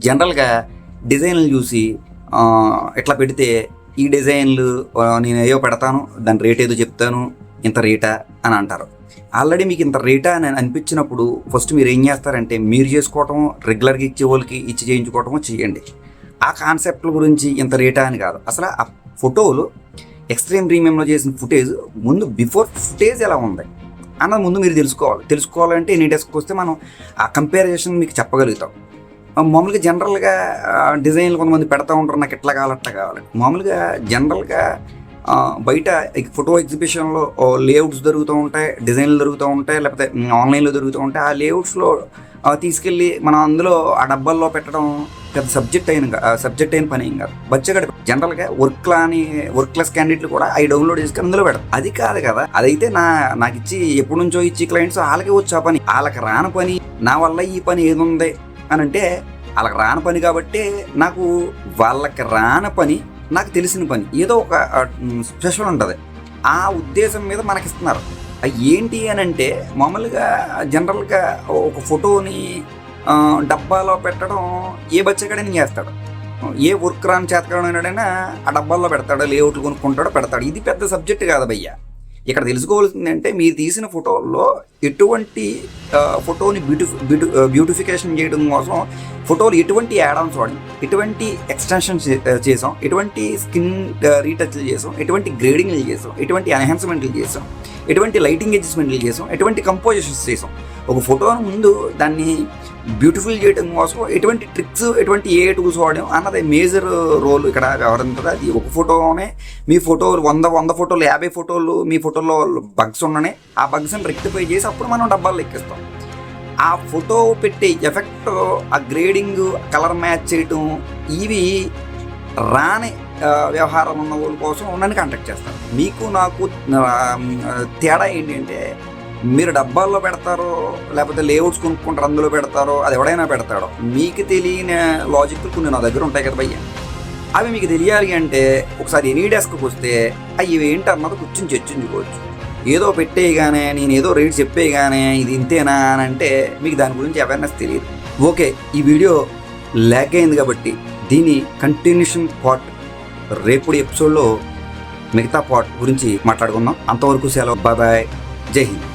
జనరల్గా డిజైన్లు చూసి ఇట్లా పెడితే ఈ డిజైన్లు నేను ఏవో పెడతాను, దాని రేట్ ఏదో చెప్తాను, ఇంత రేటా అని అంటారు. ఆల్రెడీ మీకు ఇంత రేటా అని అనిపించినప్పుడు ఫస్ట్ మీరు ఏం చేస్తారంటే మీరు చేసుకోవటం, రెగ్యులర్గా ఇచ్చే వాళ్ళకి ఇచ్చి చేయించుకోవటమో చేయండి. ఆ కాన్సెప్ట్ల గురించి ఇంత రేటా అని కాదు. అసలు ఆ ఫోటోలు ఎక్స్ట్రీమ్ ప్రీమియంలో చేసిన ఫుటేజ్ ముందు బిఫోర్ ఫుటేజ్ ఎలా ఉంది అన్నది ముందు మీరు తెలుసుకోవాలంటే ఎనీ డెస్క్కి వస్తే మనం ఆ కంపారిజన్ మీకు చెప్పగలుగుతాం. మామూలుగా జనరల్గా డిజైన్లు కొంతమంది పెడతా ఉంటారు, నాకు ఎట్లా కావాలి అట్లా కావాలి. మామూలుగా జనరల్గా బయట ఫోటో ఎగ్జిబిషన్లో లేఅవుట్స్ దొరుకుతూ ఉంటాయి, డిజైన్లు దొరుకుతూ ఉంటాయి, లేకపోతే ఆన్లైన్లో దొరుకుతూ ఉంటాయి. ఆ లేఅవుట్స్లో తీసుకెళ్ళి మనం అందులో ఆ డబ్బాల్లో పెట్టడం పెద్ద సబ్జెక్ట్ అయిన పని ఏం కాదు. బచ్చగడ జనరల్గా వర్క్లెస్ క్యాండిడేట్లు కూడా అవి డౌన్లోడ్ చేసుకుని అందులో పెడతారు. అది కాదు కదా, అదైతే నాకు ఇచ్చి ఎప్పటి నుంచో ఇచ్చి క్లయింట్స్ వాళ్ళకి వచ్చా పని, వాళ్ళకి రాని పని నా వల్ల ఈ పని ఏది ఉంది అని అంటే వాళ్ళకి రాని పని కాబట్టి వాళ్ళకి రాని పని నాకు తెలిసిన పని ఏదో ఒక స్పెషల్ ఉంటుంది. ఆ ఉద్దేశం మీద మనకి ఇస్తున్నారు. ఏంటి అని అంటే మామూలుగా జనరల్గా ఒక ఫోటోని డబ్బాలో పెట్టడం ఏ బచ్చగాడని చేస్తాడు, ఏ వర్క్ రాని చేతకాడైనా ఆ డబ్బాల్లో పెడతాడు, లేఅవుట్లు కొనుక్కుంటాడో పెడతాడు. ఇది పెద్ద సబ్జెక్ట్ కాదు భయ్య. ఇక్కడ తెలుసుకోవాల్సింది అంటే మీరు తీసిన ఫోటోల్లో ఎటువంటి ఫోటోని బ్యూటిఫికేషన్ చేయడం కోసం ఫోటోలు ఎటువంటి యాడాన్స్ వాడి, ఎటువంటి ఎక్స్టెన్షన్స్ చేసాం, ఎటువంటి స్కిన్ రీటచ్లు చేసాం, ఎటువంటి గ్రేడింగ్లు చేసాం, ఎటువంటి ఎన్హాన్స్మెంట్లు చేసాం, ఎటువంటి లైటింగ్ అడ్జస్ట్మెంట్లు చేసాం, ఎటువంటి కంపోజిషన్స్ చేసాం. ఒక ఫోటోను ముందు దాన్ని బ్యూటిఫుల్ చేయడం కోసం ఎటువంటి ట్రిక్స్, ఎటువంటి ఏ టూల్స్ వాడాం అన్నది మేజర్ రోల్ ఇక్కడ వ్యవహరించదు. అది ఒక ఫోటోనే మీ ఫోటోలు 100 ఫోటోలు 50 ఫోటోలు మీ ఫోటోలో బగ్స్ ఉన్నాయి, ఆ బగ్స్ని రెక్టిఫై చేసి అప్పుడు మనం డబ్బాలు ఎక్కిస్తాం. ఆ ఫోటో పెట్టే ఎఫెక్ట్, ఆ గ్రేడింగ్, కలర్ మ్యాచ్ చేయటం, ఇవి రాని వ్యవహారం ఉన్న వాళ్ళ కోసం నన్ను కాంటాక్ట్ చేస్తారు. మీకు నాకు తేడా ఏంటంటే మీరు డబ్బాల్లో పెడతారో లేకపోతే లేఅవుట్స్ కొనుక్కుంటారు అందులో పెడతారో, అది ఎవడైనా పెడతాడో, మీకు తెలియని లాజిక్లు కొన్ని నా దగ్గర ఉంటాయి కదా భయ్య. అవి మీకు తెలియాలి అంటే ఒకసారి ఎనీ డెస్క్కి వస్తే అవి ఏంటన్నది కూర్చొని చర్చించుకోవచ్చు. ఏదో పెట్టేయగానే నేను ఏదో రేట్ చెప్పేయగానే ఇది ఇంతేనా అని అంటే మీకు దాని గురించి అవేర్నెస్ తెలియదు. ఓకే, ఈ వీడియో ల్యాగ్ అయింది కాబట్టి దీని కంటిన్యూషన్ పార్ట్ రేపటి ఎపిసోడ్లో మిగతా పార్ట్ గురించి మాట్లాడుకుందాం. అంతవరకు సెలవు, బాయ్, జై హింద్.